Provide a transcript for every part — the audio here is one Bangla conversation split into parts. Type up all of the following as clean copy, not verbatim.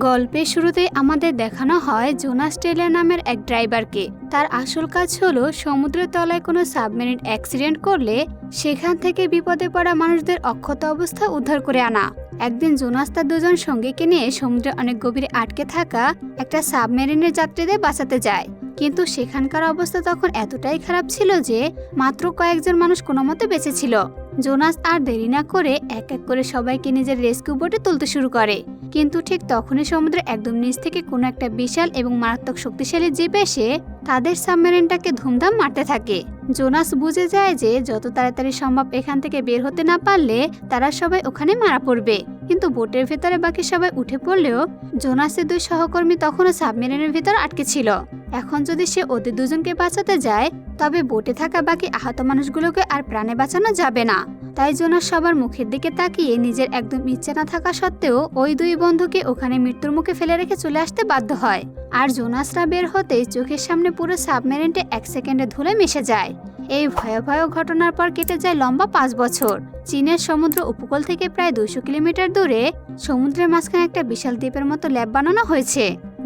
গল্পের শুরুতে আমাদের দেখানো হয় জোনাস টেইলর নামের এক ড্রাইভারকে। তার আসল কাজ হলো সমুদ্রের তলায় কোনো সাবমেরিন অ্যাক্সিডেন্ট করলে সেখান থেকে বিপদে পড়া মানুষদের অক্ষত অবস্থা উদ্ধার করে আনা। একদিন জোনাস তার দুজন সঙ্গীকে নিয়ে সমুদ্রে অনেক গভীরে আটকে থাকা একটা সাবমেরিনের যাত্রীদের বাঁচাতে যায়, কিন্তু সেখানকার অবস্থা তখন এতটাই খারাপ ছিল যে মাত্র কয়েকজন মানুষ কোনো মতে বেঁচে ছিল। জোনাস আর দেরি না করে এক এক করে সবাইকে নিজের রেস্কিউ বোটে তুলতে শুরু করে, কিন্তু ঠিক তখনই সমুদ্রের একদম নিচ থেকে কোনো একটা বিশাল এবং মারাত্মক শক্তিশালী জিপ এসে তাদের সাবমেরিনটাকে ধুমধাম মারতে থাকে। জোনাস বুঝে যায় যে যত তাড়াতাড়ি সম্ভব এখান থেকে বের হতে না পারলে তারা সবাই ওখানে মারা পড়বে, কিন্তু বোটের ভেতরে বাকি সবাই উঠে পড়লেও জোনাসের দুই সহকর্মী তখনও সাবমেরিনের ভিতর আটকে ছিল। এখন যদি সে ওদের দুজনকে বাঁচাতে যায় তবে বোটে থাকা বাকি আহত মানুষগুলোকে আর প্রাণে বাঁচানো যাবে না। তাই জোনাস সবার মুখের দিকে তাকিয়ে নিজের একদম ইচ্ছে না থাকা সত্ত্বেও ওই দুই বন্ধুকে ওখানে মৃত্যুর মুখে ফেলে রেখে চলে আসতে বাধ্য হয়। আর জোনাসরা বের হতেই চোখের সামনে পুরো সাবমেরিনটা 1 সেকেন্ডে ধুলে মিশে যায়। এই ভয়াবহ ঘটনার পর কেটে যায় লম্বা 5 বছর। চীনের সমুদ্র উপকূল থেকে প্রায় 200 কিলোমিটার দূরে সমুদ্রের মাঝখানে একটা বিশাল দ্বীপের মতো ল্যাব বানানো হয়েছে,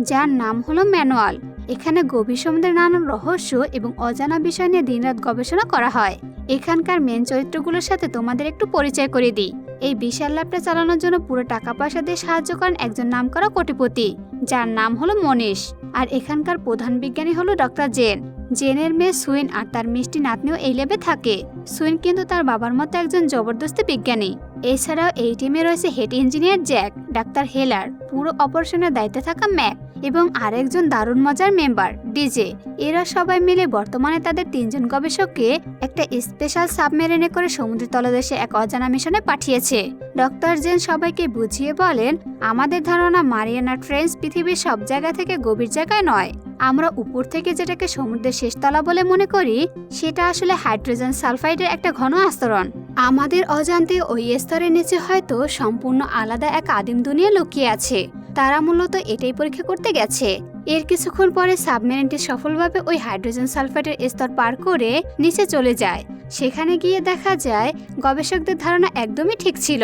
যার নাম হলো ম্যানুয়াল। এখানে গভীর সমুদ্রের নানান রহস্য এবং অজানা বিষয় নিয়ে দিনরাত গবেষণা করা হয়। এখানকার মেন চরিত্রগুলোর সাথে তোমাদের একটু পরিচয় করে দিই। এই বিশাল ল্যাবটা চালানোর জন্য পুরো টাকা পয়সা দিয়ে সাহায্য করেন একজন নামকরা কোটিপতি, যার নাম হলো মনীষ। আর এখানকার প্রধান বিজ্ঞানী হলো ডক্টর জেন। জেনের মেয়ে সুইন আর তার মিষ্টি নাতনিও এই ল্যাবে থাকে। সুইন কিন্তু তার বাবার মতো একজন জবরদস্ত বিজ্ঞানী। এছাড়াও এই টিমে রয়েছে হেড ইঞ্জিনিয়ার জ্যাক, ডাক্তার হেলার, পুরো অপারেশনের দায়িত্বে থাকা ম্যাক এবং আরেকজন দারুণ মজার মেম্বার ডিজে। এরা সবাই মিলে বর্তমানে তাদের 3 জন গবেষককে একটা স্পেশাল সাবমেরিনে করে সমুদ্রের তলদেশে এক অজানা মিশনে পাঠিয়েছে। ডক্টর জেন সবাইকে বুঝিয়ে বলেন, আমাদের ধারণা মারিয়ানা ট্রেঞ্চ পৃথিবীর সব জায়গা থেকে গভীর জায়গায় নয়। আমরা উপর থেকে যেটাকে সমুদ্রের শেষতলা বলে মনে করি সেটা আসলে হাইড্রোজেন সালফাইডের একটা ঘন আস্তরণ। আমাদের অজান্তে ওই স্তরের নিচে হয়তো সম্পূর্ণ আলাদা এক আদিম দুনিয়া লুকিয়ে আছে। তারা মূলত এটাই পরীক্ষা করতে গেছে। এর কিছুক্ষণ পরে সাবমেরিনটি সফলভাবে ওই হাইড্রোজেন সালফাইডের স্তর পার করে নিচে চলে যায়। সেখানে গিয়ে দেখা যায় গবেষকদের ধারণা একদমই ঠিক ছিল।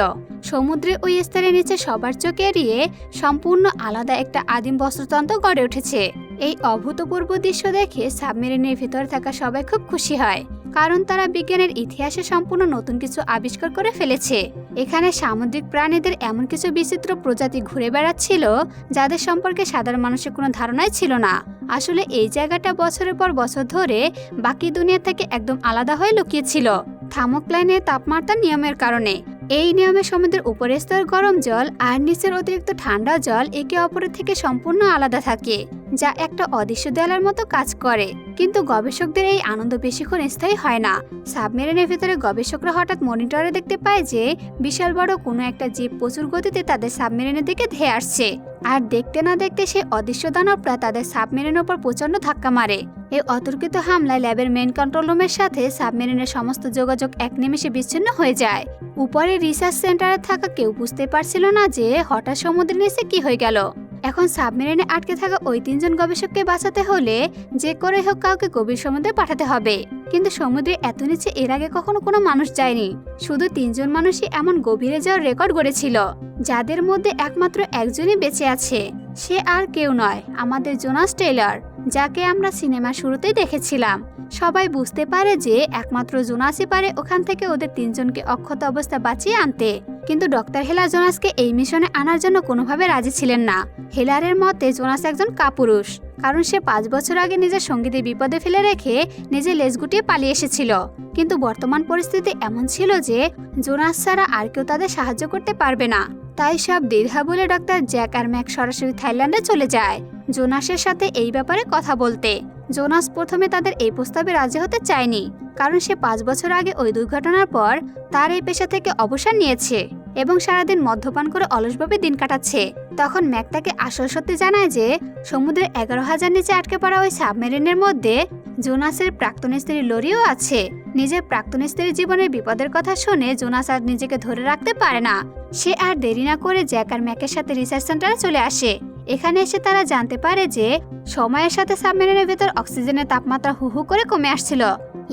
সমুদ্রের ওই স্তরের নিচে সবার চোখ এড়িয়ে সম্পূর্ণ আলাদা একটা আদিম বস্ত্রতন্ত্র গড়ে উঠেছে। এই অভূতপূর্ব দৃশ্য দেখে সাবমেরিনের ভিতরে থাকা সবাই খুব খুশি হয়, কারণ তারা বিজ্ঞানের ইতিহাসে সম্পূর্ণ নতুন কিছু আবিষ্কার করে ফেলেছে। এখানে সামুদ্রিক প্রাণীদের এমন কিছু বিচিত্র প্রজাতি ঘুরে বেড়াচ্ছিল যাদের সম্পর্কে সাধারণ মানুষের কোনো ধারণাই ছিল না। আসলে এই জায়গাটা বছরের পর বছর ধরে বাকি দুনিয়া থেকে একদম আলাদা হয়ে লুকিয়েছিল থার্মোক্লাইনের তাপমাত্রার নিয়মের কারণে। এই নিয়মে সমুদ্রের উপরের স্তর গরম জল আর নিচের অতিরিক্ত ঠান্ডা জল একে অপরের থেকে সম্পূর্ণ আলাদা থাকে, যা একটা অদৃশ্য দেয়ালের মতো কাজ করে। কিন্তু গবেষকদের এই আনন্দ বেশিক্ষণ স্থায়ী হয় না। সাবমেরিনের ভিতরে গবেষকরা হঠাৎ মনিটরে দেখতে পায় যে বিশাল বড় কোনো একটা জীব প্রচুর গতিতে তাদের সাবমেরিনের দিকে ধেয়ে আসছে। আর দেখতে না দেখতে সেই অদৃশ্য দানবরা তাদের সাবমেরিনের উপর প্রচন্ড ধাক্কা মারে। এই অতর্কিত হামলায় ল্যাবের মেইন কন্ট্রোল রুমের সাথে সাবমেরিনের সমস্ত যোগাযোগ এক নিমেষে বিচ্ছিন্ন হয়ে যায়। উপরে রিসার্চ সেন্টারে থাকা কেউ বুঝতে পারছিল না যে হঠাৎ সমুদ্রের নিচে কি হয়ে গেল। এখন সাবমেরিনে আটকে থাকা ওই 3 জন গবেষককে বাঁচাতে হলে যে করে হোক কাউকে গভীর সমুদ্রে পাঠাতে হবে। কিন্তু সমুদ্রে এত নিচে এর আগে কখনো কোনো মানুষ যায়নি। শুধু 3 জন মানুষই এমন গভীরে যাওয়ার রেকর্ড গড়েছিল, যাদের মধ্যে একমাত্র একজনই বেঁচে আছে। সে আর কেউ নয়, আমাদের জোনাস টেইলর, যাকে আমরা সিনেমার শুরুতেই দেখেছিলাম। সবাই বুঝতে পারে যে একমাত্র জোনাসই পারে ওখান থেকে ওদের 3 জনকে অক্ষত অবস্থা বাঁচিয়ে আনতে। কিন্তু ডক্টর হেলার জোনাসকে এই মিশনে আনার জন্য কোনোভাবে রাজি ছিলেন না। হেলারের মতে জোনাস একজন কাপুরুষ, কারণ সে 5 বছর আগে নিজের সঙ্গীদের বিপদে ফেলে রেখে নিজে লেজ গুটিয়ে পালিয়ে এসেছিল। কিন্তু বর্তমান পরিস্থিতি এমন ছিল যে জোনাস ছাড়া আর কেউ তাদের সাহায্য করতে পারবে না। তাই সব দ্বিধা বলে ডক্টর জ্যাক আর ম্যাক সরাসরি থাইল্যান্ডে চলে যায় জোনাসের সাথে এই ব্যাপারে কথা বলতে। জোনাস প্রথমে তাদের এই প্রস্তাবে রাজি হতে চায়নি, কারণ সে 5 বছর আগে ওই দুর্ঘটনার পর তার এই পেশা থেকে অবসর নিয়েছে এবং সারাদিন মদ্যপান করে অলসভাবে দিন কাটাচ্ছে। তখন ম্যাক তাকে আসল সত্যি জানায় যে সমুদ্রের 11,000 নিচে আটকে পড়া ওই সাবমেরিনের মধ্যে জোনাসের প্রাক্তন স্ত্রী লরিও আছে। নিজের প্রাক্তন স্ত্রীর জীবনের বিপদের কথা শুনে জোনাস আর নিজেকে ধরে রাখতে পারে না। সে আর দেরি না করে জ্যাক আর ম্যাকের সাথে রিসার্চ সেন্টারে চলে আসে এখানে এসে তারা জানতে পারে যে সময়ের সাথে সাবমেরিনের ভেতর অক্সিজেনের তাপমাত্রা হু হু করে কমে আসছিল।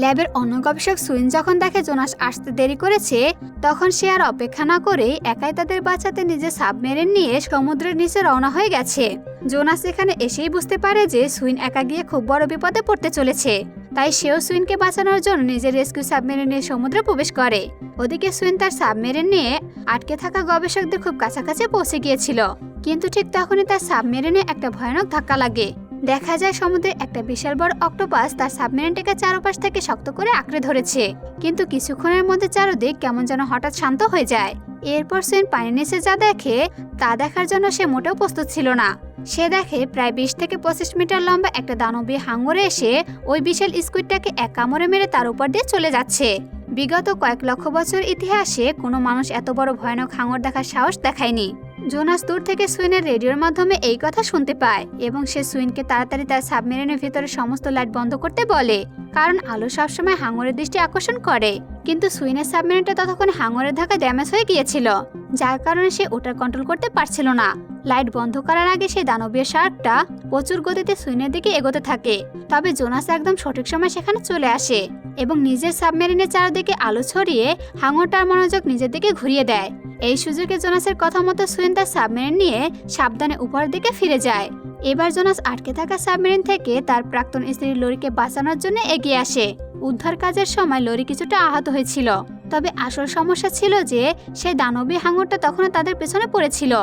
ল্যাবের অন্য গবেষক সুইন যখন দেখে জোনাস আসতে দেরি করেছে, তখন সে আর অপেক্ষা না করে একাই তাদের বাঁচাতে নিজের সাবমেরিন নিয়ে সমুদ্রের নিচে রওনা হয়ে গেছে। জোনাস এখানে এসেই বুঝতে পারে যে সুইন একা গিয়ে খুব বড় বিপদে পড়তে চলেছে, তাই সেও সুইনকে বাঁচানোর জন্য নিজের রেস্কিউ সাবমেরিন নিয়ে সমুদ্রে প্রবেশ করে। ওদিকে সুইন তার সাবমেরিন নিয়ে আটকে থাকা গবেষকদের খুব কাছাকাছি পৌঁছে গিয়েছিল, কিন্তু ঠিক তখনই তার সাবমেরিনে একটা ভয়ানক ধাক্কা লাগে। দেখা যায় সমুদ্রে একটা বিশাল বড় অক্টোপাস তার সাবমেরিনটাকে চারপাশ থেকে শক্ত করে আঁকড়ে ধরেছে, কিন্তু কিছুক্ষণের মধ্যে চারদিক কেমন যেন হঠাৎ শান্ত হয়ে যায়। এরপর সুইন পানির নিচে যা দেখে তা দেখার জন্য সে মোটেও প্রস্তুত ছিল না। সে দেখে প্রায় 20 থেকে 25 মিটার লম্বা একটা দানবীয় হাঙরে এসে ওই বিশাল স্কুইডটাকে এক কামড়ে মেরে তার উপর দিয়ে চলে যাচ্ছে। বিগত কয়েক লক্ষ বছর ইতিহাসে কোনো মানুষ এত বড় ভয়ানক হাঙর দেখার সাহস দেখায়নি। জোনাস দূর থেকে সুইনের রেডিওর মাধ্যমে এই কথা শুনতে পায় এবং সে সুইনকে তাড়াতাড়ি তার সাবমেরিনের ভিতরে সমস্ত লাইট বন্ধ করতে বলে, কারণ আলো সবসময় হাঙরের দৃষ্টি আকর্ষণ করে। কিন্তু সুইনের সাবমেরিনটা ততক্ষণ হাঙরের ধাক্কায় ড্যামেজ হয়ে গিয়েছিল, যার কারণে সে ওটার কন্ট্রোল করতে পারছিল না। লাইট বন্ধ করার আগে সেই দানবীয় শার্কটা প্রচুর গতিতে সুইনের দিকে এগোতে থাকে। তবে জোনাস একদম সঠিক সময় সেখানে চলে আসে এবং নিজের সাবমেরিনের চারদিকে আলো ছড়িয়ে হাঙরটার মনোযোগ নিজের দিকে ঘুরিয়ে দেয়। এই সুযোগে জোনাসের কথা মতো সুইন তার সাবমেরিন নিয়ে সাবধানে উপরের দিকে ফিরে যায়। এবার জোনাস আটকে থাকা সাবমেরিন থেকে তার প্রাক্তন স্ত্রী লরিকে বাঁচানোর জন্য এগিয়ে আসে। উদ্ধার কাজের সময় লরি কিছুটা আহত হয়েছিল, তবে আসল সমস্যা ছিল যে সেই দানবী হাঙরটা তখনও তাদের পেছনে পড়েছিল।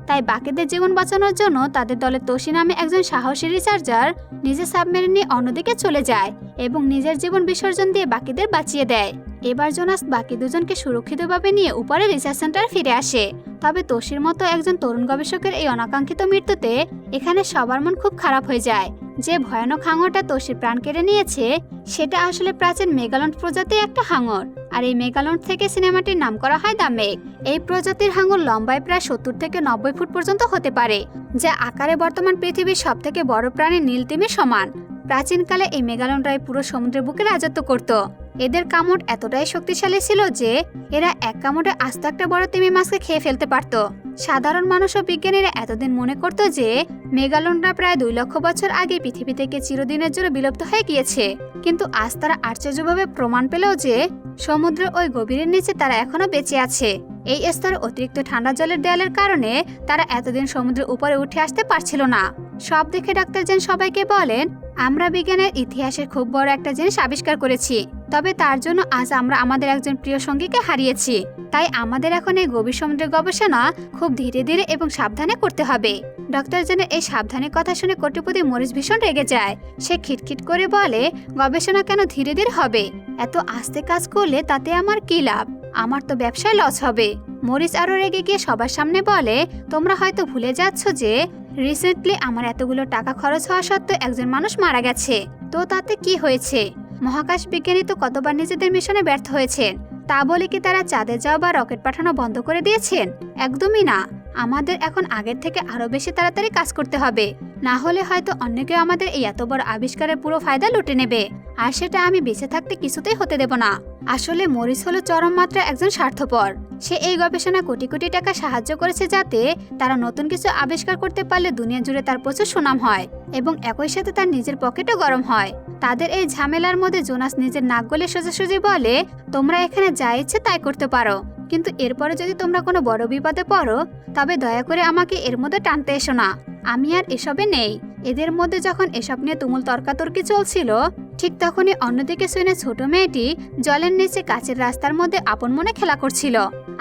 তাই বাকিদের জীবন বাঁচানোর জন্য তাদের দলে তোশি নামে একজন সাহসী রিসার্চার নিজের সাবমেরিন নিয়ে অন্যদিকে চলে যায় এবং নিজের জীবন বিসর্জন দিয়ে বাকিদের বাঁচিয়ে দেয়। এবার জোনাস বাকি দুজনকে সুরক্ষিতভাবে নিয়ে উপরে রিসার্চ সেন্টারে ফিরে আসে। তবে তোশির মতো একজন তরুণ গবেষকের এই অনাকাঙ্ক্ষিত মৃত্যুতে এখানে সবার মন খুব খারাপ হয়ে যায়। যে ভয়ানক হাঙরটা তোশির প্রাণ কেড়ে নিয়েছে সেটা আসলে প্রাচীন মেগালন্ড প্রজাতির একটা হাঙর, আর এই মেগালন্ড থেকে সিনেমাটির নাম করা হয় দ্য মেগ। এই প্রজাতির হাঙর লম্বায় প্রায় 70 থেকে 90 ফুট পর্যন্ত হতে পারে, যা আকারে বর্তমান পৃথিবীর সব থেকে বড় প্রাণী নীল তিমির সমান। প্রাচীনকালে এই মেগালন্ডরাই পুরো সমুদ্রের বুকে রাজত্ব করত। এদের কামড় এতটাই শক্তিশালী ছিল যে এরা এক কামড়ে আস্ত একটা বড় তিমি মাছকে খেয়ে ফেলতে পারত। সাধারণ মানুষ ও বিজ্ঞানীরা এতদিন মনে করত যে মেগালন্ডরা প্রায় 2 লক্ষ বছর আগে পৃথিবী থেকে চিরদিনের জন্য বিলুপ্ত হয়ে গিয়েছে, কিন্তু আজ তারা আশ্চর্যভাবে প্রমাণ পেলেও যে সমুদ্রের ওই গভীরের নিচে তারা এখনো বেঁচে আছে। এই স্তরে অতিরিক্ত ঠান্ডা জলের দেয়ালের কারণে তারা এতদিন সমুদ্রের উপরে উঠে আসতে পারছিল না। সব দেখে ডাক্তার জেন সবাইকে বলেন, আমরা বিজ্ঞানের ইতিহাসের খুব বড় একটা জিনিস আবিষ্কার করেছি, তবে তার জন্য আজ আমরা আমাদের একজন প্রিয় সঙ্গীকে হারিয়েছি। তাই আমাদের এখন এই গভীর সমুদ্রের গবেষণা খুব ধীরে ধীরে এবং সাবধানে করতে হবে। ডক্টর জেনের এই সাবধানের কথা শুনে কোটিপতি মরিস ভীষণ রেগে যায়। সে খিটখিট করে বলে, গবেষণা কেন ধীরে ধীরে হবে? এত আস্তে কাজ করলে তাতে আমার কি লাভ? আমার তো ব্যবসায় লস হবে। মরিস আরো রেগে গিয়ে সবার সামনে বলে, তোমরা হয়তো ভুলে যাচ্ছ যে রিসেন্টলি আমার এতগুলো টাকা খরচ হওয়া সত্ত্বেও একজন মানুষ মারা গেছে। তো তাতে কি হয়েছে? মহাকাশ বিজ্ঞানী তো কতবার নিজেদের মিশনে ব্যর্থ হয়েছেন। তা বলে কি তারা চাঁদে যাওয়া বা রকেট পাঠানো বন্ধ করে দিয়েছেন? একদমই না। আমাদের এখন আগের থেকে আরো বেশি তাড়াতাড়ি কাজ করতে হবে, না হলে হয়তো অন্য কেউ আমাদের এই এত বড় আবিষ্কারের পুরো ফায়দা লুটে নেবে, আর সেটা আমি বেঁচে থাকতে কিছুতেই হতে দেব না। আসলে মরিস হলো চরম মাত্রা একজন স্বার্থপর। সে এই গবেষণা কোটি কোটি টাকা সাহায্য করেছে যাতে তারা নতুন কিছু আবিষ্কার করতে পারলে দুনিয়া জুড়ে তার প্রচুর সুনাম হয় এবং একই সাথে তার নিজের পকেটও গরম হয়। তাদের এই ঝামেলার মধ্যে জোনাস নিজের নাক গলে সোজাসুজি বলে, তোমরা এখানে যা ইচ্ছে তাই করতে পারো, কিন্তু এরপরে যদি তোমরা কোনো বড় বিপদে পড়ো তবে দয়া করে আমাকে এর মধ্যে টানতে এসো না। আমি আর এসবে নেই। এদের মধ্যে যখন এসব নিয়ে তুমুল তর্কাতর্কি চলছিল, ঠিক তখনই অন্যদিকে সুইনের ছোট মেয়েটি জলের নিচে কাচের রাস্তার মধ্যে আপন মনে খেলা করছিল।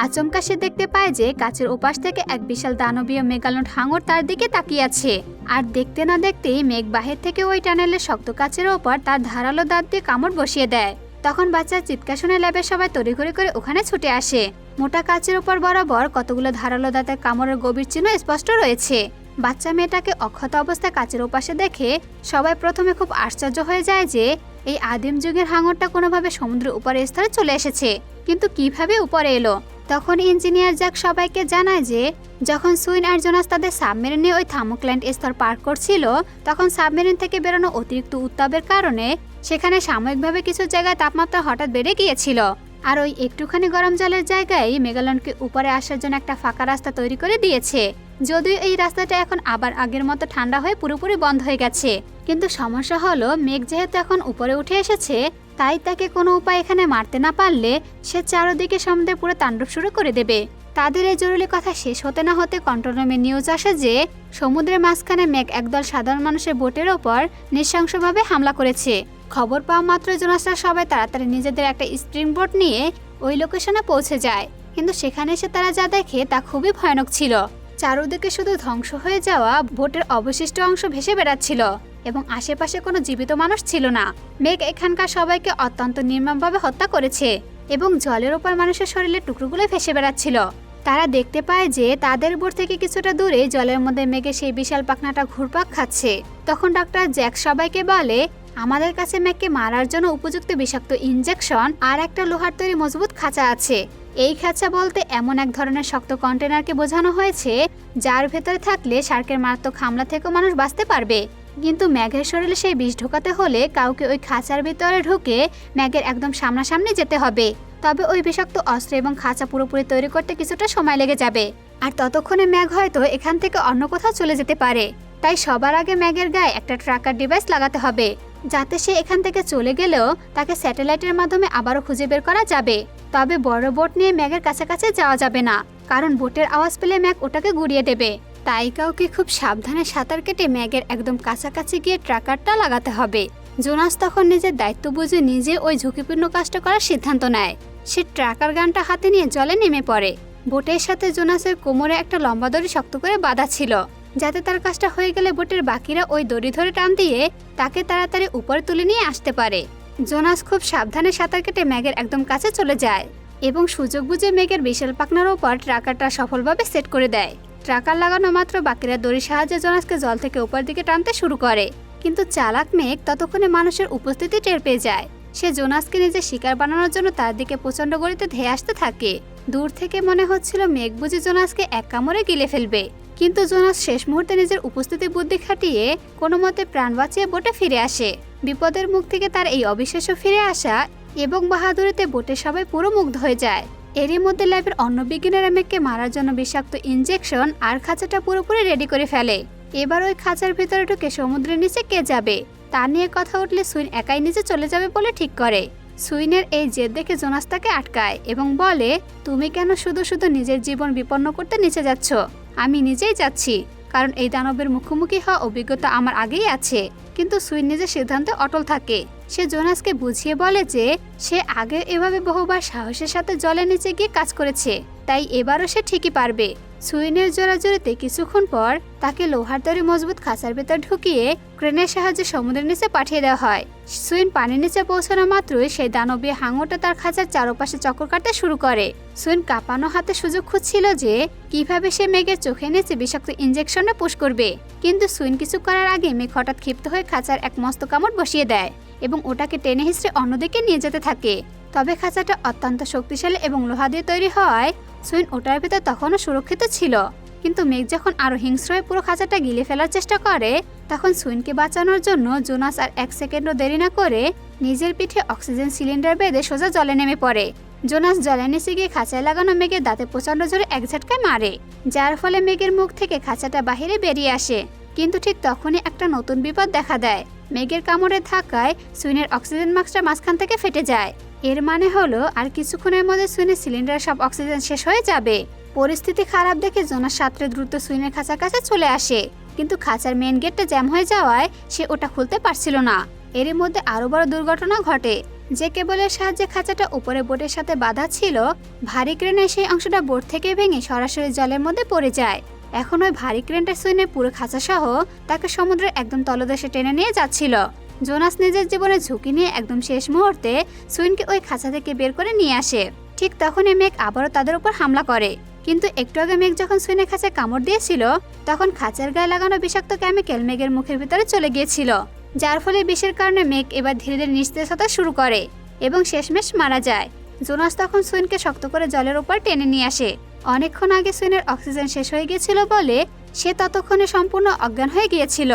আচমকা সে দেখতে পায় যে কাচের ওপাশ থেকে এক বিশাল দানবীয় মেগালন্ড হাঙর তার দিকে তাকিয়ে আছে। আর দেখতে না দেখতেই মেঘ বাহির থেকে ওই টানেলের শক্ত কাচের ওপর তার ধারালো দাঁত দিয়ে কামড় বসিয়ে দেয়। তখন বাচ্চার চিৎকার শুনে ল্যাবের সবাই তড়িঘড়ি করে ওখানে ছুটে আসে। মোটা কাচের ওপর বরাবর কতগুলো ধারালো দাঁতের কামড়ের গভীর চিহ্ন স্পষ্ট রয়েছে। বাচ্চা মেয়েটাকে অক্ষত অবস্থায় কাচের ওপাশে দেখে সবাই প্রথমে খুব আশ্চর্য হয়ে যায় যে এই আদিম যুগের হাঙরটা কোনোভাবে সমুদ্রের উপরের স্তরে চলে এসেছে, কিন্তু কিভাবে উপরে এলো? তখন ইঞ্জিনিয়ার জ্যাক সবাইকে জানায় যে যখন সুইন আর জোনাস তাদের সাবমেরিন নিয়ে ওই থার্মোক্ল্যান্ড স্তর পার করছিল, তখন সাবমেরিন থেকে বেরোনো অতিরিক্ত উত্তাপের কারণে সেখানে সাময়িকভাবে কিছু জায়গায় তাপমাত্রা হঠাৎ বেড়ে গিয়েছিল। আর ওই একটুখানি গরম জলের জায়গায় মেগালন্ডকে উপরে আসার জন্য একটা ফাঁকা রাস্তা তৈরি করে দিয়েছে। যদিও এই রাস্তাটা এখন আবার আগের মতো ঠান্ডা হয়ে পুরোপুরি বন্ধ হয়ে গেছে, কিন্তু সমস্যা হলো মেঘ যেহেতু এখন উপরে উঠে এসেছে, তাই তাকে কোনো উপায় এখানে মারতে না পারলে সে চারদিকে সমুদ্রে পুরো তাণ্ডব শুরু করে দেবে। তাদের এই জরুরি কথা শেষ হতে না হতে কন্ট্রোল রুমে নিউজ আসে যে সমুদ্রের মাঝখানে মেঘ একদল সাধারণ মানুষের বোটের ওপর নৃশংসভাবে হামলা করেছে। খবর পাওয়া মাত্র জোনাসরা সবাই তাড়াতাড়ি নিজেদের একটা স্প্রিং বোট নিয়ে ওই লোকেশনে পৌঁছে যায়, কিন্তু সেখানে এসে তারা যা দেখে তা খুবই ভয়ানক ছিল। চারদিকে শুধু ধ্বংস হয়ে যাওয়া বোটের অবশিষ্ট অংশ ভেসে বেড়াচ্ছিল এবং আশেপাশে কোনো জীবিত মানুষ ছিল না। মেঘ এখানকার সবাইকে অত্যন্ত নির্মমভাবে হত্যা করেছে এবং জলের ওপর মানুষের শরীরের টুকরোগুলো ভেসে বেড়াচ্ছিল। তারা দেখতে পায় যে তাদের বোট থেকে কিছুটা দূরে জলের মধ্যে মেঘের সেই বিশাল পাখনাটা ঘুরপাক খাচ্ছে। তখন ডাক্তার জ্যাক সবাইকে বলে, আমাদের কাছে মেঘকে মারার জন্য উপযুক্ত বিষাক্ত ইনজেকশন আর একটা লোহার তৈরি মজবুত খাঁচা আছে। এই খাঁচা বলতে এমন এক ধরনের শক্ত কন্টেনারকে বোঝানো হয়েছে যার ভেতরে থাকলে শার্কের মারাত্মক হামলা থেকেও মানুষ বাঁচতে পারবে। কিন্তু ম্যাগের শরীরে সেই বিষ ঢোকাতে হলে কাউকে ওই খাঁচার ভিতরে ঢুকে ম্যাগের একদম সামনাসামনি যেতে হবে। তবে ওই বিষাক্ত অস্ত্র এবং খাঁচা পুরোপুরি তৈরি করতে কিছুটা সময় লেগে যাবে, আর ততক্ষণে ম্যাগ হয়তো এখান থেকে অন্য কোথাও চলে যেতে পারে। তাই সবার আগে ম্যাগের গায়ে একটা ট্র্যাকার ডিভাইস লাগাতে হবে, যাতে সে এখান থেকে চলে গেলেও তাকে স্যাটেলাইটের মাধ্যমে আবারও খুঁজে বের করা যাবে। তবে বড় বোট নিয়ে ম্যাগের কাছাকাছি যাওয়া যাবে না, কারণ বোটের আওয়াজ পেলে ম্যাগ ওটাকে গুড়িয়ে দেবে। তাই কাউকে খুব সাবধানে সাঁতার কেটে ম্যাগের একদম কাছাকাছি গিয়ে ট্র্যাকারটা লাগাতে হবে। জোনাস তখন নিজের দায়িত্ব বুঝে নিজে ওই ঝুঁকিপূর্ণ কাজটা করার সিদ্ধান্ত নেয়। সে ট্র্যাকার গানটা হাতে নিয়ে জলে নেমে পড়ে। বোটের সাথে জোনাসের কোমরে একটা লম্বা দড়ি শক্ত করে বাঁধা ছিল, যাতে তার কাজটা হয়ে গেলে বোটের বাকিরা ওই দড়ি ধরে টান দিয়ে তাকে তাড়াতাড়ি উপরে তুলে নিয়ে আসতে পারে। জোনাস খুব সাবধানে সাঁতার কেটে ম্যাগের একদম কাছে চলে যায় এবং সুযোগ বুঝে মেঘের বিশাল পাখনার ওপর ট্রাকারটা সফলভাবে সেট করে দেয়। ট্রাকার লাগানো মাত্র বাকিরা দড়ির সাহায্যে জোনাসকে জল থেকে উপর দিকে টানতে শুরু করে, কিন্তু চালাক মেঘ ততক্ষণে মানুষের উপস্থিতি টের পেয়ে যায়। সে জোনাসকে নিজের শিকার বানানোর জন্য তার দিকে প্রচণ্ড গতিতে ধেয়ে আসতে থাকে। দূর থেকে মনে হচ্ছিল মেঘ বুঝি জোনাসকে এক কামড়ে গিলে ফেলবে, কিন্তু জোনাস শেষ মুহূর্তে নিজের উপস্থিতি বুদ্ধি খাটিয়ে কোনো মতে প্রাণ বাঁচিয়ে বোটে ফিরে আসে। বিপদের মুখ থেকে তার এই অবিশ্বাস্য ফিরে আসা এবং বাহাদুরিতে বোটের সবাই পুরো মুগ্ধ হয়ে যায়। এরই মধ্যে ল্যাবের অন্য বিজ্ঞানীরা মেঘকে মারার জন্য বিষাক্ত ইনজেকশন আর খাঁচাটা পুরোপুরি রেডি করে ফেলে। এবার ওই খাঁচার ভিতরে ঢুকে সমুদ্রের নিচে কে যাবে তা নিয়ে কথা উঠলে সুইন একাই নিচে চলে যাবে বলে ঠিক করে। সুইনের এই জেদ দেখে জোনাস তাকে আটকায় এবং বলে, তুমি কেন শুধু শুধু নিজের জীবন বিপন্ন করতে নিচে যাচ্ছ? আমি নিজেই যাচ্ছি, কারণ এই দানবের মুখোমুখি হওয়া অভিজ্ঞতা আমার আগেই আছে। কিন্তু সুইন নিজের সিদ্ধান্তে অটল থাকে। সে জোনাসকে বুঝিয়ে বলে যে সে আগে এভাবে বহুবার সাহসের সাথে জলের নিচে গিয়ে কাজ করেছে, তাই এবারও সে ঠিকই পারবে। সুইনের জোরাজোরিতে কিছুক্ষণ পর তাকে লোহার তৈরি মজবুত খাঁচার ভেতর ঢুকিয়ে ক্রেনের সাহায্যে সমুদ্রের নিচে পাঠিয়ে দেওয়া হয়। সুইন পানির নিচে পৌঁছানো মাত্রই সেই দানবীয় হাঙরটা তার খাঁচার চারপাশে চক্কর কাটতে শুরু করে। সুইন কাঁপানো হাতে সুযোগ খুঁজছিল যে কিভাবে সে মেঘের চোখের নিচে বিষাক্ত ইনজেকশনে পুশ করবে, কিন্তু সুইন কিছু করার আগে মেঘ হঠাৎ ক্ষিপ্ত হয়ে খাঁচার এক মস্ত কামড় বসিয়ে দেয় এবং ওটাকে টেনে হিঁচড়ে অন্যদিকে নিয়ে যেতে থাকে। তবে খাঁচাটা অত্যন্ত শক্তিশালী এবং লোহা দিয়ে তৈরি হওয়ায় সুইন ওটার ভেতর তখনও সুরক্ষিত ছিল। কিন্তু মেঘ যখন আরো হিংস্র হয়ে পুরো খাঁচাটা গিলে ফেলার চেষ্টা করে, তখন সুইনকে বাঁচানোর জন্য জোনাস আর এক সেকেন্ডও দেরি না করে নিজের পিঠে অক্সিজেন সিলিন্ডার বেঁধে সোজা জলে নেমে পড়ে। জোনাস জলে নিচে গিয়ে খাঁচায় লাগানো মেঘের দাঁতে প্রচণ্ড জোরে এক ঝটকায় মারে, যার ফলে মেঘের মুখ থেকে খাঁচাটা বাহিরে বেরিয়ে আসে। কিন্তু ঠিক তখনই একটা নতুন বিপদ দেখা দেয়। মেঘের কামড়ের ধাক্কায় সুইনের অক্সিজেন মাস্কটা মাঝখান থেকে ফেটে যায়। এর মানে হলো আর কিছুক্ষণের মধ্যে সুইনের সিলিন্ডার সব অক্সিজেন শেষ হয়ে যাবে। পরিস্থিতি খারাপ দেখে জোনাস সাঁতরে দ্রুত সুইনের খাঁচার কাছে চলে আসে, কিন্তু খাঁচার মেন গেটটা জ্যাম হয়ে যাওয়ায় সে ওটা খুলতে পারছিল না। এরই মধ্যে আরো বড় দুর্ঘটনা ঘটে। যে কেবলের সাহায্যে খাঁচাটা উপরে বোটের সাথে বাঁধা ছিল, ভারী ক্রেনের সেই অংশটা বোট থেকে ভেঙে সরাসরি জলের মধ্যে পড়ে যায়। এখন ওই ভারী ক্রেনটা সুইনের পুরো খাঁচা সহ তাকে সমুদ্রের একদম তলদেশে টেনে নিয়ে যাচ্ছিল। জোনাস নিজের জীবনের ঝুঁকি নিয়ে একদম শেষ মুহূর্তে সুইনকে ওই খাঁচা থেকে বের করে নিয়ে আসে। ঠিক তখনই মেঘ আবারও তাদের উপর হামলা করে, কিন্তু একটু আগে মেঘ যখন সুইনের খাঁচায় কামড় দিয়েছিল, তখন খাঁচার গায়ে লাগানো বিষাক্ত কেমিক্যাল মেঘের মুখের ভিতরে চলে গিয়েছিল, যার ফলে বিষের কারণে মেঘ এবার ধীরে ধীরে নিস্তেজ হতে শুরু করে এবং শেষমেশ মারা যায়। জোনাস তখন সুইনকে শক্ত করে জলের উপর টেনে নিয়ে আসে। অনেকক্ষণ আগে সুইনের অক্সিজেন শেষ হয়ে গিয়েছিল বলে সে ততক্ষণে সম্পূর্ণ অজ্ঞান হয়ে গিয়েছিল।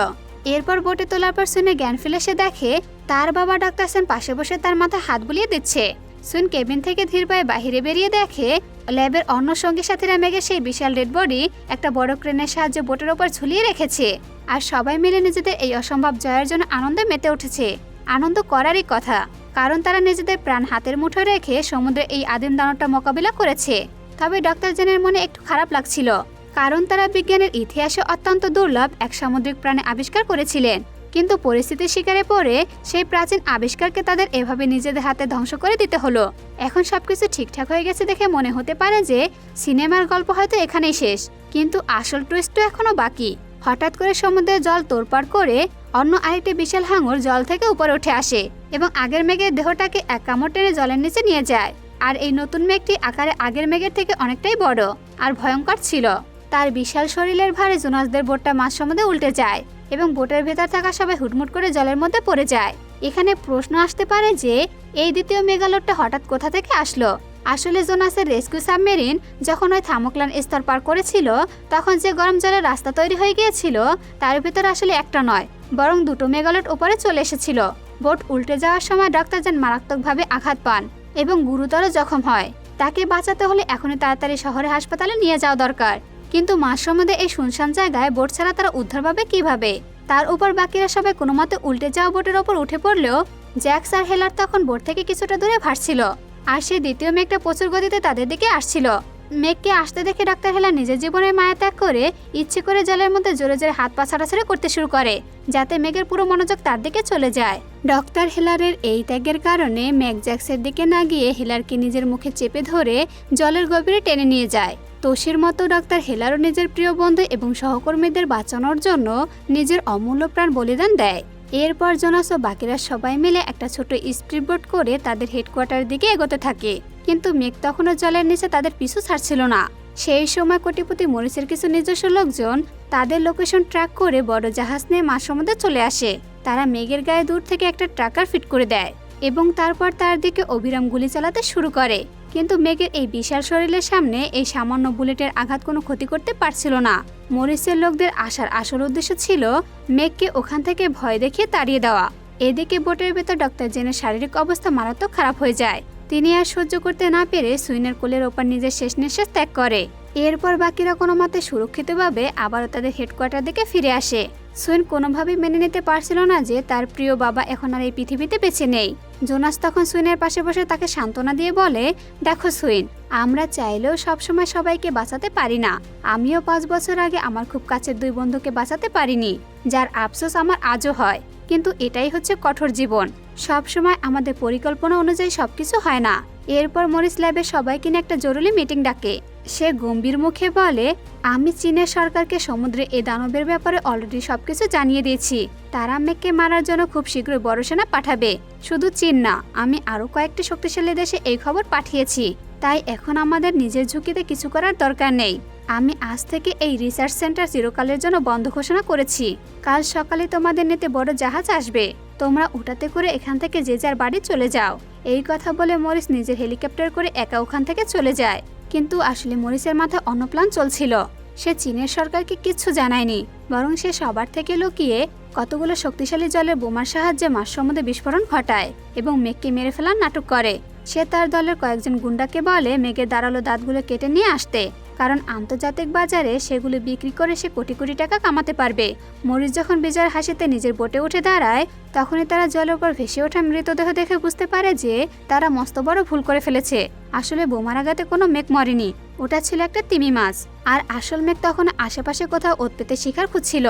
এরপর বোটে তোলার পর সুইনের জ্ঞান ফিরে সে দেখে তার বাবা ডাক্তার সেন পাশে বসে তার মাথায় হাত বুলিয়ে দিচ্ছে। সুইন কেবিন থেকে ধীর পায়ে বাহিরে বেরিয়ে দেখে ল্যাবের অন্য সঙ্গী সাথীরা মেঘের সেই বিশাল ডেড বডি একটা বড় ক্রেনের সাহায্যে বোটের ওপর ঝুলিয়ে রেখেছে। আর সবাই মিলে নিজেদের এই অসম্ভব জয়ের জন্য আনন্দে মেতে উঠেছে। আনন্দ করারই কথা, কারণ তারা নিজেদের প্রাণ হাতের মুঠোয় রেখে সমুদ্রে এই আদিম দানবটা মোকাবিলা করেছে। তবে ডক্টর জেনের মনে একটু খারাপ লাগছিল, কারণ তারা বিজ্ঞানের ইতিহাসে অত্যন্ত দুর্লভ এক সামুদ্রিক প্রাণী আবিষ্কার করেছিলেন। কিন্তু পরিস্থিতির শিকারে পড়ে সেই প্রাচীন আবিষ্কারকে তাদের এভাবে নিজেদের হাতে ধ্বংস করে দিতে হলো। এখন সবকিছু ঠিকঠাক হয়ে গেছে দেখে মনে হতে পারে যে সিনেমার গল্প হয়তো এখানেই শেষ, কিন্তু আসল টুইস্ট তো এখনো বাকি। হঠাৎ করে সমুদ্রের জল তোড়পাড় করে অন্য আরেকটি বিশাল হাঙর জল থেকে উপরে উঠে আসে এবং আগের মেঘের দেহটাকে এক কামড় টেনে জলের নিচে নিয়ে যায়। আর এই নতুন মেঘটি আকারে আগের মেঘের থেকে অনেকটাই বড় আর ভয়ঙ্কর ছিল। তার বিশাল শরীরের ভারে জোনাসদের বোটটা মাঝ সমুদ্রে উল্টে যায় এবং বোটের ভেতর থাকা সবাই হুটমুট করে জলের মধ্যে পড়ে যায়। এখানে প্রশ্ন আসতে পারে যে এই দ্বিতীয় মেগালোডটা হঠাৎ কোথা থেকে আসলো। আসলে জোনাসের রেস্কিউ সাবমেরিন যখন ওই থামোক্লান স্তর পার করেছিল, তখন যে গরম জলের রাস্তা তৈরি হয়ে গিয়েছিল তার ভিতরে আসলে একটা নয় বরং দুটো মেগালোড উপরে চলে এসেছিল। বোট উল্টে যাওয়ার সময় ডক্টর জেন মারাত্মকভাবে আঘাত পান এবং গুরুতর জখম হয়। তাকে বাঁচাতে হলে এখনই তাড়াতাড়ি শহরে হাসপাতালে নিয়ে যাওয়া দরকার। কিন্তু মাঝ সমুদ্রে এই শুনশান জায়গায় বোট ছাড়া তারা উদ্ধার পাবে কিভাবে? তার উপর বাকিরা সবাই কোনো মতে উল্টে যাওয়া বোটের ওপর উঠে পড়লেও জ্যাক্স আর হেলার তখন বোট থেকে কিছুটা দূরে ভাসছিল। আর সেই দ্বিতীয় মেঘটা প্রচুর গতিতে তাদের দিকে আসছিল। মেঘকে আসতে দেখে ডাক্তার হেলার নিজের জীবনের মায়া ত্যাগ করে ইচ্ছে করে জলের মধ্যে জোরে জোরে হাত পা ছাড়াছাড়ি করতে শুরু করে, যাতে মেঘের পুরো মনোযোগ তার দিকে চলে যায়। ডক্টর হেলারের এই ত্যাগের কারণে মেঘ জ্যাক্সের দিকে না গিয়ে হেলারকে নিজের মুখে চেপে ধরে জলের গভীরে টেনে নিয়ে যায়। তোষির মতো ডাক্তার হেলারও নিজের প্রিয় বন্ধু এবং সহকর্মীদের বাঁচানোর জন্য নিজের অমূল্য প্রাণ বলিদান দেয়। এরপর জোনাস ও বাকিরা সবাই মিলে একটা ছোট স্পিডবোট করে তাদের হেডকোয়ার্টারের দিকে এগোতে থাকে। কিন্তু মেঘ তখনও জলের নিচে তাদের পিছু ছাড়ছিল না। সেই সময় কোটিপতি মরিসের কিছু নিজস্ব লোকজন তাদের লোকেশন ট্র্যাক করে বড় জাহাজ নিয়ে মাঝ সমুদ্রে চলে আসে। তারা মেঘের গায়ে দূর থেকে একটা ট্রাকার ফিট করে দেয় এবং তারপর তার দিকে অবিরাম গুলি চালাতে শুরু করে। কিন্তু মেঘের এই বিশাল শরীরের সামনে এই সামান্য বুলেটের আঘাত কোনো ক্ষতি করতে পারছিল না। মরিসের লোকদের আসার আসল উদ্দেশ্য ছিল মেঘকে ওখান থেকে ভয় দেখিয়ে তাড়িয়ে দেওয়া। এদিকে বোটের ভেতর ডক্টর জেনের শারীরিক অবস্থা মারাত্মক খারাপ হয়ে যায়। তিনি আর সহ্য করতে না পেরে সুইনের কোলের ওপর নিজের শেষ নিঃশ্বাস ত্যাগ করে। এরপর বাকিরা কোনো মতে সুরক্ষিতভাবে আবারও তাদের হেডকোয়ার্টার দিকে ফিরে আসে। সুইন কোনোভাবেই মেনে নিতে পারছিল না যে তার প্রিয় বাবা এখন আর এই পৃথিবীতে বেঁচে নেই। জোনাস তখন সুইনের পাশে বসে তাকে সান্ত্বনা দিয়ে বলে, দেখো সুইন, আমরা চাইলেও সবসময় সবাইকে বাঁচাতে পারি না। আমিও 5 বছর আগে আমার খুব কাছের 2 বন্ধুকে বাঁচাতে পারিনি, যার আফসোস আমার আজও হয়। কিন্তু এটাই হচ্ছে কঠোর জীবন, সবসময় আমাদের পরিকল্পনা অনুযায়ী সবকিছু হয় না। এরপর মরিস ল্যাবে সবাইকে নিয়ে একটা জরুরি মিটিং ডাকে। সে গম্ভীর মুখে বলে, আমি চীনের সরকারকে সমুদ্রে এই দানবের ব্যাপারে অলরেডি সবকিছু জানিয়ে দিয়েছি। তারা মেঘকে মারার জন্য খুব শীঘ্রই বড় সেনা পাঠাবে। শুধু চীন না, আমি আরও কয়েকটি শক্তিশালী দেশে এই খবর পাঠিয়েছি। তাই এখন আমাদের নিজের ঝুঁকিতে কিছু করার দরকার নেই। আমি আজ থেকে এই রিসার্চ সেন্টার চিরকালের জন্য বন্ধ ঘোষণা করেছি। কাল সকালে তোমাদের নিতে বড় জাহাজ আসবে। তোমরা ওটাতে করে এখান থেকে যে যার বাড়ি চলে যাও। এই কথা বলে মরিস নিজের হেলিকপ্টার করে একা ওখান থেকে চলে যায়। কিন্তু আসলে মরিসের মাথায় অন্য প্ল্যান চলছিল। সে চীনের সরকারকে কিচ্ছু জানায়নি, বরং সে সবার থেকে লুকিয়ে কতগুলো শক্তিশালী জলের বোমার সাহায্যে মাঝ সমুদ্রে বিস্ফোরণ ঘটায় এবং মেঘকে মেরে ফেলার নাটক করে। সে তার দলের কয়েকজন গুন্ডাকে বলে মেঘের দাঁড়ালো দাঁতগুলো কেটে নিয়ে আসতে, কারণ আন্তর্জাতিক বাজারে সেগুলো বিক্রি করে সে কোটি কোটি টাকা কামাতে পারবে। মরিস যখন বিজয়ের হাসিতে নিজের বোটে উঠে দাঁড়ায়, তখনই তারা জলের উপর ভেসে ওঠা মৃতদেহ দেখে বুঝতে পারে যে তারা মস্ত বড় ভুল করে ফেলেছে। আসলে বোমার আঘাতে কোনো মেঘ মরেনি, ওটা ছিল একটা তিমি মাছ। আর আসল মেঘ তখন আশেপাশে কোথাও ওৎ পেতে শিকার খুঁজছিল।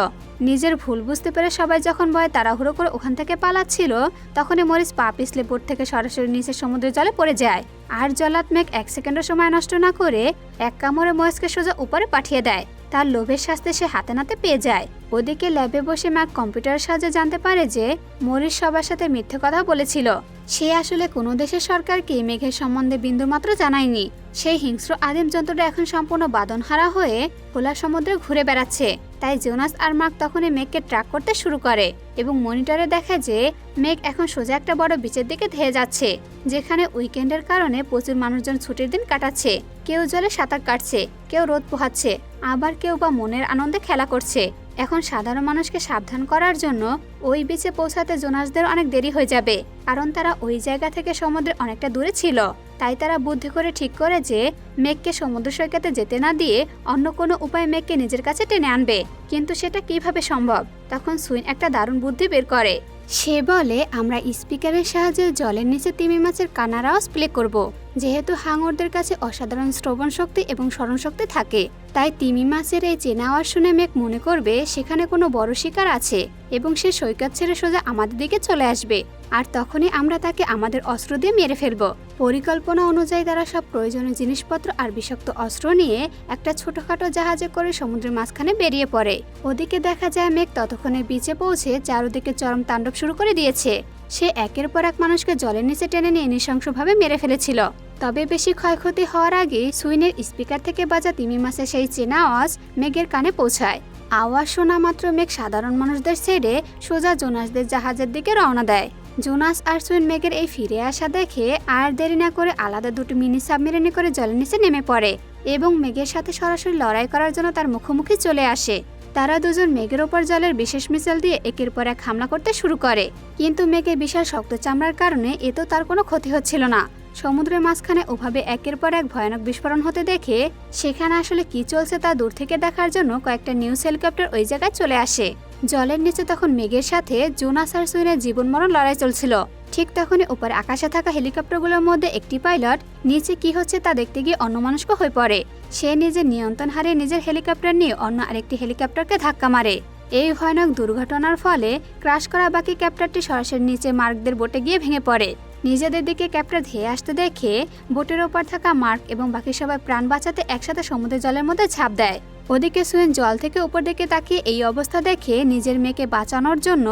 নিজের ভুল বুঝতে পেরে সবাই যখন ভয়ে তাড়াহুড়ো করে ওখান থেকে পালাচ্ছিল, তখনই মরিস পা পিছলে বোট থেকে সরাসরি নিচে সমুদ্রের জলে পড়ে যায়। আর জলাৎ মেঘ 1 সেকেন্ডের সময় নষ্ট না করে এক কামড়ে মরিসকে সোজা উপরে পাঠিয়ে দেয়। তার লোভের শাস্তি সে হাতে নাতে পেয়ে যায়। ওদিকে ল্যাবে বসে ম্যাক কম্পিউটারের সাহায্যে জানতে পারে যে মরিস সবার সাথে মিথ্যে কথা বলেছিল। সে আসলে কোনো দেশের সরকারকে মেঘের সম্বন্ধে বিন্দুমাত্র জানায়নি। সেই হিংস্র আদিম জন্তুটা এখন সম্পূর্ণ বাঁধনহারা হয়ে খোলা সমুদ্রে ঘুরে বেড়াচ্ছে। তাই জোনাস আর মার্ক তখনই মেঘকে ট্র্যাক করতে শুরু করে এবং মনিটরে দেখে যে মেঘ এখন সোজা একটা বড় বিচের দিকে ধেয়ে যাচ্ছে, যেখানে উইকেন্ডের কারণে প্রচুর মানুষজন ছুটির দিন কাটাচ্ছে। কেউ জলে সাঁতার কাটছে, কেউ রোদ পোহাচ্ছে, আবার কেউ বা মনের আনন্দে খেলা করছে। এখন সাধারণ মানুষকে সাবধান করার জন্য ওই বিচে পৌঁছাতে জোনাসদের অনেক দেরি হয়ে যাবে, কারণ তারা ওই জায়গা থেকে সমুদ্রে অনেকটা দূরে ছিল। তাই তারা বুদ্ধি করে ঠিক করে যে মেঘকে সমুদ্র সৈকতে যেতে না দিয়ে অন্য কোনো উপায়ে মেঘকে নিজের কাছে টেনে আনবে। কিন্তু সেটা কিভাবে সম্ভব? তখন সুইন একটা দারুণ বুদ্ধি বের করে। সে বলে, আমরা স্পিকারের সাহায্যে জলের নিচে তিমি মাছের কান্নার আওয়াজ প্লে করব। যেহেতু হাঙরদের কাছে অসাধারণ শ্রবণ শক্তি এবং স্মরণ শক্তি থাকে, তাই তিমি মাছের এই চেনা আওয়াজ শুনে মেঘ মনে করবে সেখানে কোনো বড় শিকার আছে এবং সে সৈকত ছেড়ে সোজা আমাদের দিকে চলে আসবে। আর তখনই আমরা তাকে আমাদের অস্ত্র দিয়ে মেরে ফেলব। পরিকল্পনা অনুযায়ী তারা সব প্রয়োজনীয় জিনিসপত্র আর বিষাক্ত অস্ত্র নিয়ে একটা ছোটখাটো জাহাজে করে সমুদ্রের মাঝখানে বেরিয়ে পড়ে। ওদিকে দেখা যায় মেঘ ততক্ষণে বিচে পৌঁছে চারদিকে চরম তাণ্ডব শুরু করে দিয়েছে। সে একের পর এক মানুষকে জলের নিচে টেনে নিয়ে নৃশংসভাবে মেরে ফেলেছিল। তবে বেশি ক্ষয়ক্ষতি হওয়ার আগে সুইনের স্পিকার থেকে বাজা তিমি মাছের সেই চেনা আওয়াজ মেঘের কানে পৌঁছায়। আওয়াজ শোনা মাত্র মেঘ সাধারণ মানুষদের ছেড়ে সোজা জোনাসদের জাহাজের দিকে রওনা দেয়। জোনাস আর সুইন মেঘের এই ফিরে আসা দেখে আর দেরি না করে আলাদা দুটো মিনি সাবমেরিনে করে জলের নিচে নেমে পড়ে এবং মেঘের সাথে সরাসরি লড়াই করার জন্য তার মুখোমুখি চলে আসে। তারা দুজন মেঘের ওপর জলের বিশেষ মিসাইল দিয়ে একের পর এক হামলা করতে শুরু করে। কিন্তু মেঘের বিশাল শক্ত চামড়ার কারণে এতেও তার কোনো ক্ষতি হচ্ছিল না। সমুদ্রের মাঝখানে ওভাবে একের পর এক ভয়ানক বিস্ফোরণ হতে দেখে সেখানে আসলে কি চলছে তা দূর থেকে দেখার জন্য কয়েকটা নিউজ হেলিকপ্টার ওই জায়গায় চলে আসে। জলের নিচে তখন মেঘের সাথে জোনাস আর সুইনের জীবন মরণ লড়াই চলছিল। ঠিক তখনই উপরে আকাশে থাকা হেলিকপ্টারগুলোর মধ্যে একটি পাইলট নিচে কি হচ্ছে তা দেখতে গিয়ে অন্যমনস্ক হয়ে পড়ে। সে নিজের নিয়ন্ত্রণ হারিয়ে নিজের হেলিকপ্টার নিয়ে অন্য আরেকটি হেলিকপ্টারকে ধাক্কা মারে। এই ভয়ানক দুর্ঘটনার ফলে ক্রাশ করা বাকি ক্যাপ্টারটি সরাসরি নিচে মার্কদের বোটে গিয়ে ভেঙে পড়ে। নিজেদের দিকে ক্যাপ্টার ধেয়ে আসতে দেখে বোটের ওপর থাকা মার্ক এবং বাকি সবাই প্রাণ বাঁচাতে একসাথে সমুদ্রের জলের মধ্যে ঝাঁপ দেয়। ওদিকে সুইন জল থেকে উপর দিকে তাকিয়ে এই অবস্থা দেখে নিজের মেয়েকে বাঁচানোর জন্য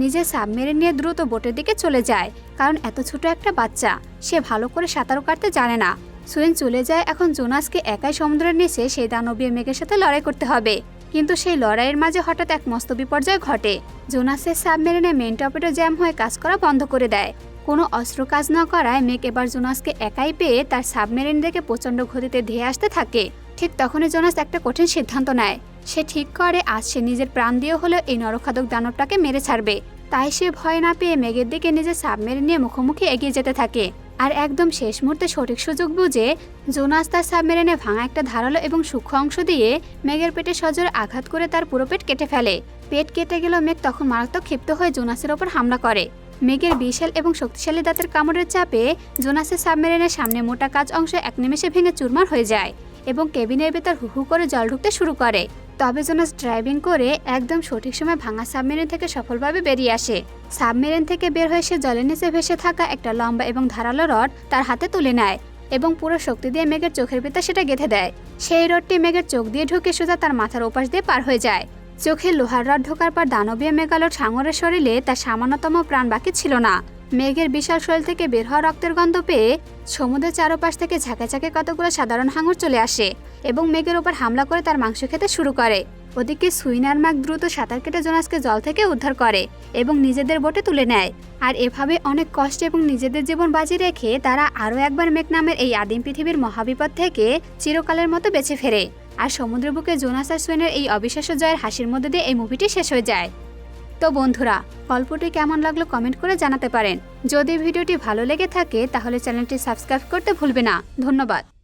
নিজের সাবমেরিন নিয়ে দ্রুত বোটের দিকে চলে যায়, কারণ এত ছোট একটা বাচ্চা, সে ভালো করে সাঁতার কাটতে জানে না। সুইন চলে যায়। এখন জোনাসকে একাই সমুদ্রের নিচে সেই দানবীয় মেঘের সাথে লড়াই করতে হবে। কিন্তু সেই লড়াইয়ের মাঝে হঠাৎ এক মস্ত বিপর্যয় ঘটে। জোনাসের সাবমেরিনে মেইন টর্পেডো জ্যাম হয়ে কাজ করা বন্ধ করে দেয়। কোনো অস্ত্র কাজ না করায় মেঘ এবার জোনাসকে একাই পেয়ে তার সাবমেরিন দেখে প্রচণ্ড গতিতে ধেয়ে আসতে থাকে। ঠিক তখনই জোনাস একটা কঠিন সিদ্ধান্ত নেয়। সে ঠিক করে আজ সে নিজের প্রাণ দিয়ে হলেও এই নরখাদক দানবটাকে মেরে ছাড়বে। তাই সে ভয় না পেয়ে মেঘের দিকে নিজের সাবমেরিন নিয়ে মুখোমুখি এগিয়ে যেতে থাকে। আর একদম শেষ মুহূর্তে সঠিক সুযোগ বুঝে জোনাস তার সাবমেরিনে ভাঙা একটা ধারালো এবং সূক্ষ্ম অংশ দিয়ে মেঘের পেটে সজোরে আঘাত করে তার পুরো পেট কেটে ফেলে। পেট কেটে গেলেও মেঘ তখন মারাত্মক ক্ষিপ্ত হয়ে জোনাসের ওপর হামলা করে। মেঘের বিশাল এবং শক্তিশালী দাঁতের কামড়ের চাপে জোনাসের সাবমেরিনের সামনে মোটা কাজ অংশ এক নিমেষে ভেঙে চুরমার হয়ে যায় এবং কেবিনের ভেতর হু করে জল ঢুকতে শুরু করে। তবে জোনাস ড্রাইভিং করে একদম সঠিক সময় ভাঙা সাবমেরিন থেকে সফলভাবে বেরিয়ে আসে। সাবমেরিন থেকে বের হয়ে সে জলের নিচে ভেসে থাকা একটা লম্বা এবং ধারালো রড তার হাতে তুলে নেয় এবং পুরো শক্তি দিয়ে মেঘের চোখের ভিতর সেটা গেঁথে দেয়। সেই রডটি মেঘের চোখ দিয়ে ঢুকে সোজা তার মাথার ওপাশ দিয়ে পার হয়ে যায়। চোখে লোহার রড ঢোকার পর দানবীয় মেঘালোর হাঙরের শরীরে তার সামান্যতম প্রাণ বাকি ছিল না। মেঘের বিশাল শরীর থেকে বের হওয়া রক্তের গন্ধ পেয়ে সমুদ্রের চারপাশ থেকে ঝাঁকে ঝাঁকে কতগুলো সাধারণ হাঙর চলে আসে এবং মেঘের ওপর হামলা করে তার মাংস খেতে শুরু করে। ওদিকে সুইন আর মার্ক দ্রুত সাঁতার কেটে জোনাসকে জল থেকে উদ্ধার করে এবং নিজেদের বোটে তুলে নেয়। আর এভাবে অনেক কষ্ট এবং নিজেদের জীবন বাজি রেখে তারা আরও একবার মেঘ নামের এই আদিম পৃথিবীর মহাবিপদ থেকে চিরকালের মতো বেঁচে ফেরে। আর সমুদ্র বুকে জোনাস আর সুইনের এই অবিশ্বাস্য জয়ের হাসির মধ্যে দিয়ে এই মুভিটি শেষ হয়ে যায়। তো বন্ধুরা, গল্পটি কেমন লাগলো কমেন্ট করে জানাতে পারেন। যদি ভিডিওটি ভালো লেগে থাকে তাহলে চ্যানেলটি সাবস্ক্রাইব করতে ভুলবে না। ধন্যবাদ।